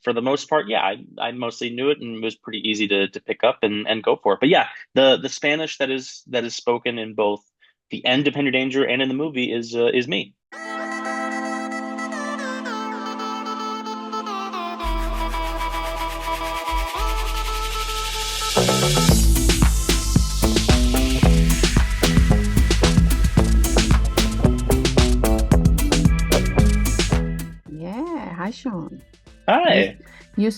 for the most part, yeah, I mostly knew it and it was pretty easy to pick up and go for it. But yeah, the Spanish that is spoken in both the end of Henry Danger and in the movie is me. Yeah, hi Sean. You,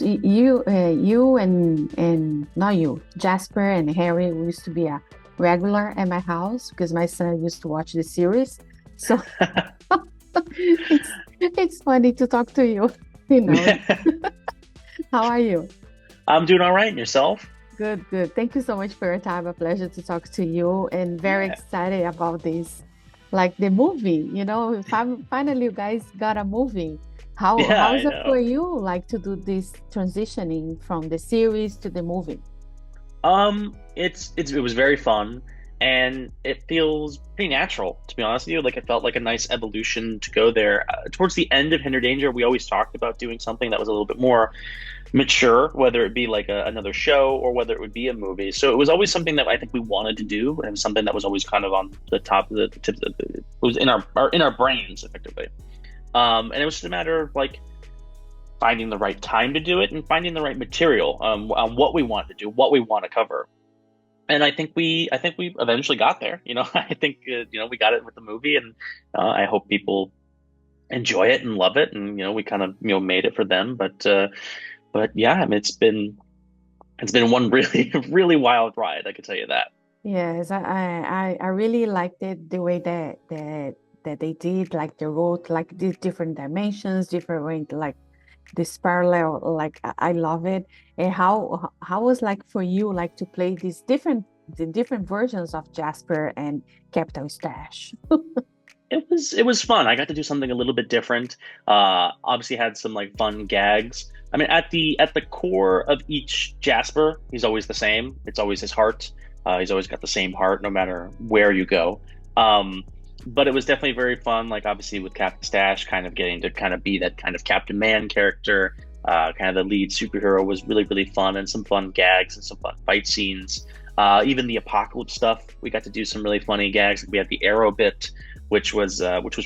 Hi. you and not you, Jasper and Harry used to be a regular at my house because my son used to watch the series. So it's funny to talk to you. You know, how are you? I'm doing all right. And yourself? Good, good. Thank you so much for your time. A pleasure to talk to you, and very Yeah. excited about this, like the movie. Finally you guys got a movie. Yeah, How is I it for know. you, like to do this transitioning from the series to the movie? It was very fun and it feels pretty natural, to be honest with you. Like it felt like a nice evolution to go there. Towards the end of Hinder Danger, we always talked about doing something that was a little bit more mature, whether it be like another show or whether it would be a movie. So it was always something that I think we wanted to do, and something that was always kind of on the top of the tip of it was in our brains effectively. And it was just a matter of like finding the right time to do it and finding the right material on what we want to do, what we want to cover. And I think we eventually got there. I think we got it with the movie, and I hope people enjoy it and love it, and we kind of made it for them. But yeah, I mean, it's been one really really wild ride. I can tell you that. Yes, I really liked it the way that they did, like the road, like these different dimensions, different way, like this parallel, like I love it. And how was like for you, like to play the different versions of Jasper and Capital Stash? It was fun. I got to do something a little bit different. Obviously had some like fun gags. I mean, at the core of each Jasper, he's always the same. It's always his heart. He's always got the same heart, no matter where you go. Um, but it was definitely very fun. Like obviously with Captain Stash, kind of getting to kind of be that kind of Captain Man character, kind of the lead superhero was really really fun, and some fun gags and some fun fight scenes. Even the apocalypse stuff, we got to do some really funny gags. We had the arrow bit, which was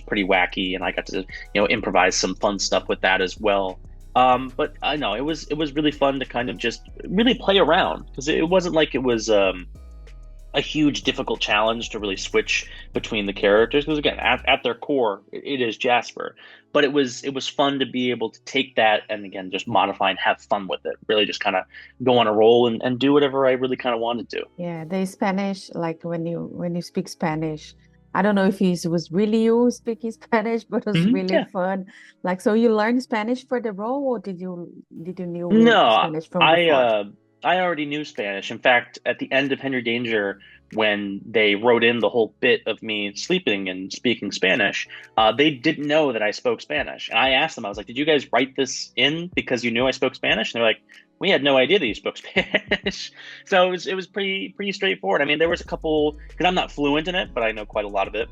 pretty wacky, and I got to improvise some fun stuff with that as well. But I know it was really fun to kind of just really play around, because it wasn't like it was a huge difficult challenge to really switch between the characters, because again at their core it is Jasper, but it was fun to be able to take that and again just modify and have fun with it, really just kind of go on a roll and do whatever I really kind of wanted to. Yeah, the Spanish, like when you speak Spanish, I don't know if it was really you speaking Spanish, but it was really Yeah. fun. Like, so you learned Spanish for the role, or did you knew No, Spanish from I before? uh I already knew Spanish. In fact, at the end of Henry Danger, when they wrote in the whole bit of me sleeping and speaking Spanish, they didn't know that I spoke Spanish. And I asked them, I was like, "Did you guys write this in because you knew I spoke Spanish?" And they're like, "We had no idea that you spoke Spanish." So it was pretty straightforward. I mean, there was a couple, because I'm not fluent in it, but I know quite a lot of it.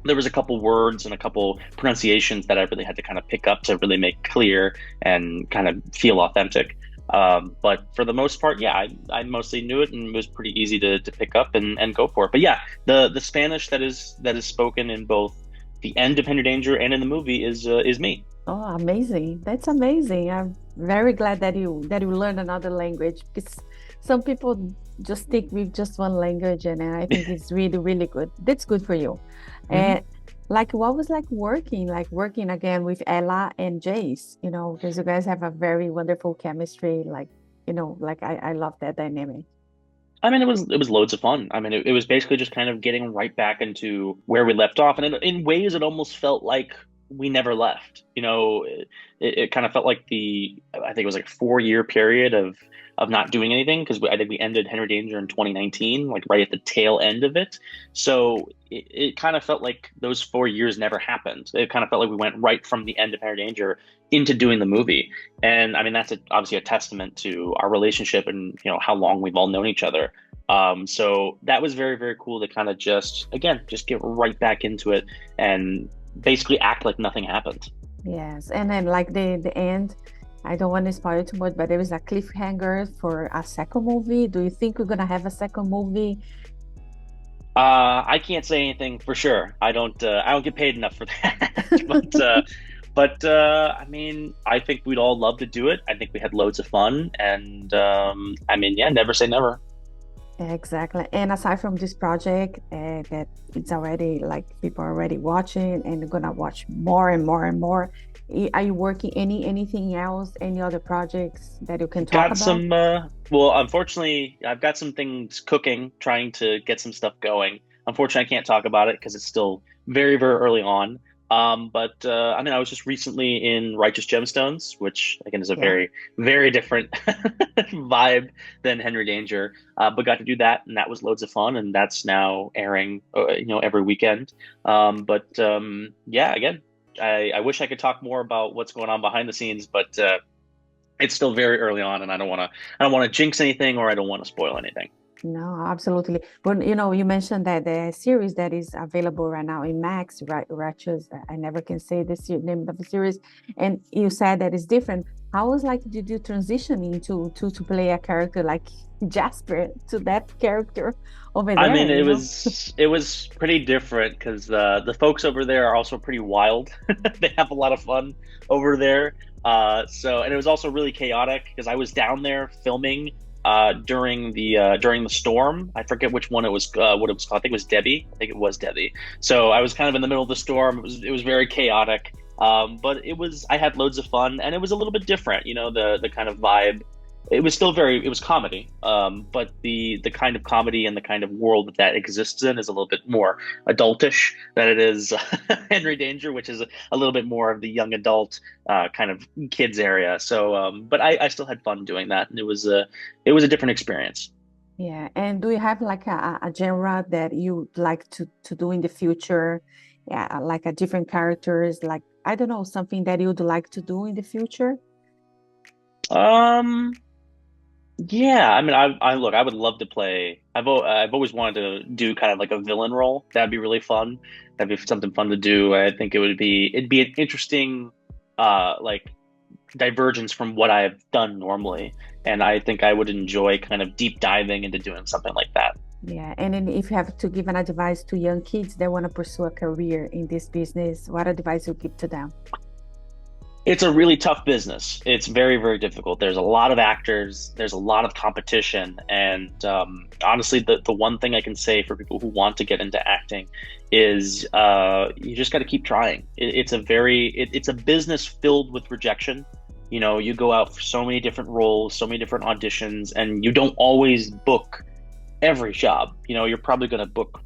There was a couple words and a couple pronunciations that I really had to kind of pick up to really make clear and kind of feel authentic. But for the most part, yeah, I mostly knew it and it was pretty easy to pick up and go for it. But yeah, the Spanish that is spoken in both the end of Henry Danger and in the movie is me. Oh, amazing. That's amazing. I'm very glad that you learned another language, because some people just stick with just one language, and I think it's really, really good. That's good for you. Hmm. And like what was like working again with Ella and Jace, because you guys have a very wonderful chemistry, like, like I love that dynamic. I mean, it was loads of fun. I mean, it was basically just kind of getting right back into where we left off, and in ways, it almost felt like we never left. It kind of felt like I think it was like 4 year period of not doing anything, because I think we ended Henry Danger in 2019, like right at the tail end of it. So it kind of felt like those 4 years never happened. It kind of felt like we went right from the end of Henry Danger into doing the movie. And I mean, that's obviously a testament to our relationship and how long we've all known each other. So that was very, very cool to kind of just get right back into it and basically act like nothing happened. Yes, and then like the end. I don't want to spoil too much, but there is a cliffhanger for a second movie. Do you think we're gonna have a second movie? I can't say anything for sure. I don't get paid enough for that. But I mean, I think we'd all love to do it. I think we had loads of fun, and I mean, yeah, never say never. Exactly. And aside from this project, that it's already like people are already watching and gonna watch more and more and more. Are you working anything else? Any other projects that you can talk Got about? some, well, unfortunately, I've got some things cooking, trying to get some stuff going. Unfortunately, I can't talk about it because it's still very, very early on. But I mean, I was just recently in Righteous Gemstones, which again is a Yeah. very, very different vibe than Henry Danger. But got to do that, and that was loads of fun, and that's now airing, every weekend. Yeah, again, I wish I could talk more about what's going on behind the scenes, but it's still very early on, and I don't want to jinx anything, or I don't want to spoil anything. No, absolutely. But you mentioned that the series that is available right now in Max, right? Ratchet, I never can say the name of the series, and you said that it's different. How was like did you transitioning to play a character like Jasper to that character over I there? mean, it was pretty different because the folks over there are also pretty wild. They have a lot of fun over there. And it was also really chaotic because I was down there filming during the storm. I forget which one it was, what it was called. I think it was Debbie. I think it was Debbie. So I was kind of in the middle of the storm. It was very chaotic. But I had loads of fun, and it was a little bit different. The kind of vibe. It was comedy, but the kind of comedy and the kind of world that exists in is a little bit more adultish than it is Henry Danger, which is a little bit more of the young adult kind of kids area. But I still had fun doing that, and it was a different experience. Yeah. And do you have like a genre that you like to do in the future? Yeah, like a different characters, like I don't know, something that you'd like to do in the future? Um, yeah, I mean, I look, I would love to play. I've always wanted to do kind of like a villain role. That'd be really fun. That'd be something fun to do. I think it'd be an interesting, like divergence from what I've done normally, and I think I would enjoy kind of deep diving into doing something like that. Yeah. And then if you have to give an advice to young kids that want to pursue a career in this business, what advice you give to them? It's a really tough business. It's very, very difficult. There's a lot of actors, there's a lot of competition. And honestly, the one thing I can say for people who want to get into acting is you just got to keep trying. It's a business filled with rejection. You go out for so many different roles, so many different auditions, and you don't always book every job. You're probably going to book,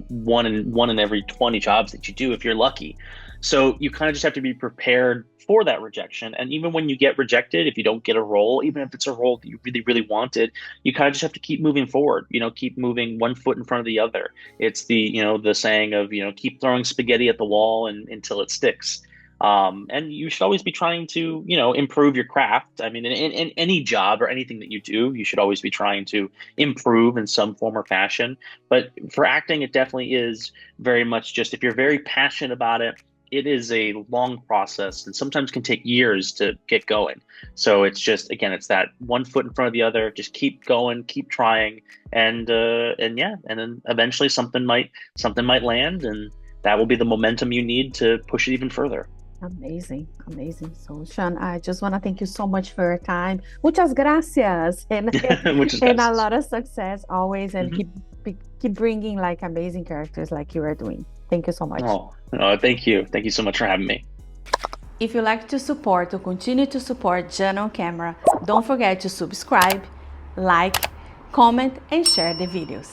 one in every 20 jobs that you do if you're lucky. So you kind of just have to be prepared for that rejection. And even when you get rejected, if you don't get a role, even if it's a role that you really, really wanted, you kind of just have to keep moving forward, keep moving one foot in front of the other. It's the saying of, keep throwing spaghetti at the wall until it sticks. And you should always be trying to, improve your craft. I mean, in any job or anything that you do, you should always be trying to improve in some form or fashion. But for acting, it definitely is very much just if you're very passionate about it, it is a long process and sometimes can take years to get going. So it's just, again, it's that one foot in front of the other, just keep going, keep trying. And yeah, and then eventually something might land, and that will be the momentum you need to push it even further. Amazing, amazing. So, Sean, I just want to thank you so much for your time. Muchas gracias, and Which is and a best. lot of success always, and Mhm. keep bringing like amazing characters like you are doing. Thank you so much. Oh, thank you. Thank you so much for having me. If you like to support or continue to support Jana on Camera, don't forget to subscribe, like, comment, and share the videos.